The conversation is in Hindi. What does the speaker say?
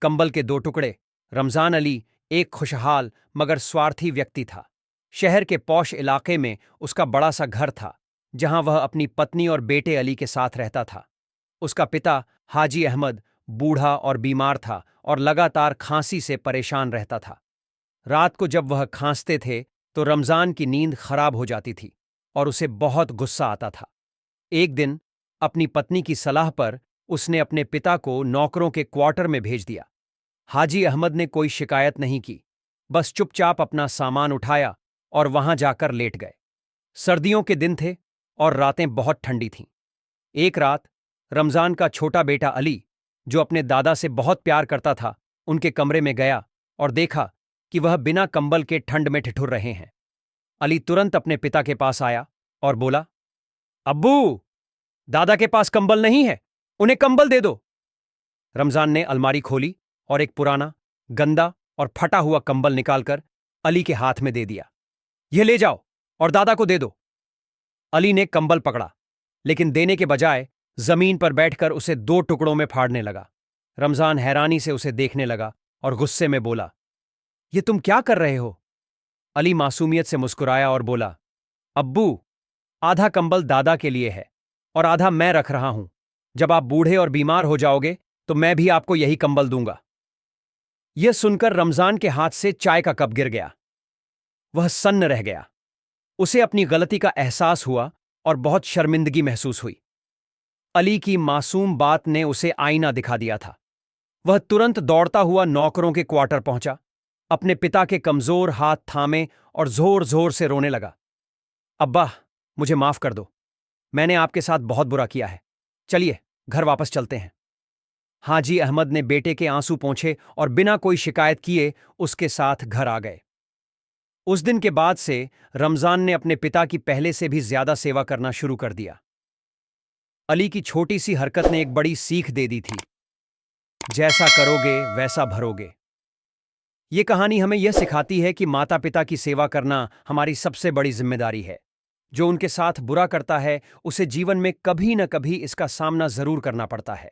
कंबल के दो टुकड़े। रमजान अली एक खुशहाल मगर स्वार्थी व्यक्ति था। शहर के पौश इलाके में उसका बड़ा सा घर था, जहां वह अपनी पत्नी और बेटे अली के साथ रहता था। उसका पिता हाजी अहमद बूढ़ा और बीमार था और लगातार खांसी से परेशान रहता था। रात को जब वह खांसते थे तो रमजान की नींद खराब हो जाती थी और उसे बहुत गुस्सा आता था। एक दिन अपनी पत्नी की सलाह पर उसने अपने पिता को नौकरों के क्वार्टर में भेज दिया। हाजी अहमद ने कोई शिकायत नहीं की, बस चुपचाप अपना सामान उठाया और वहां जाकर लेट गए। सर्दियों के दिन थे और रातें बहुत ठंडी थीं। एक रात रमजान का छोटा बेटा अली, जो अपने दादा से बहुत प्यार करता था, उनके कमरे में गया और देखा कि वह बिना कंबल के ठंड में ठिठुर रहे हैं। अली तुरंत अपने पिता के पास आया और बोला, अब्बू, दादा के पास कंबल नहीं है, उन्हें कंबल दे दो। रमजान ने अलमारी खोली और एक पुराना, गंदा और फटा हुआ कंबल निकालकर अली के हाथ में दे दिया। यह ले जाओ और दादा को दे दो। अली ने कंबल पकड़ा, लेकिन देने के बजाय जमीन पर बैठकर उसे दो टुकड़ों में फाड़ने लगा। रमजान हैरानी से उसे देखने लगा और गुस्से में बोला, ये तुम क्या कर रहे हो? अली मासूमियत से मुस्कुराया और बोला, अब्बू, आधा कंबल दादा के लिए है और आधा मैं रख रहा हूं। जब आप बूढ़े और बीमार हो जाओगे तो मैं भी आपको यही कंबल दूंगा। यह सुनकर रमजान के हाथ से चाय का कप गिर गया। वह सन्न रह गया। उसे अपनी गलती का एहसास हुआ और बहुत शर्मिंदगी महसूस हुई। अली की मासूम बात ने उसे आईना दिखा दिया था। वह तुरंत दौड़ता हुआ नौकरों के क्वार्टर पहुंचा, अपने पिता के कमजोर हाथ थामे और जोर जोर से रोने लगा। अब्बा, मुझे माफ कर दो। मैंने आपके साथ बहुत बुरा किया है। चलिए घर वापस चलते हैं। हाजी अहमद ने बेटे के आंसू पोंछे और बिना कोई शिकायत किए उसके साथ घर आ गए। उस दिन के बाद से रमजान ने अपने पिता की पहले से भी ज्यादा सेवा करना शुरू कर दिया। अली की छोटी सी हरकत ने एक बड़ी सीख दे दी थी, जैसा करोगे वैसा भरोगे। ये कहानी हमें यह सिखाती है कि माता पिता की सेवा करना हमारी सबसे बड़ी जिम्मेदारी है। जो उनके साथ बुरा करता है उसे जीवन में कभी न कभी इसका सामना जरूर करना पड़ता है।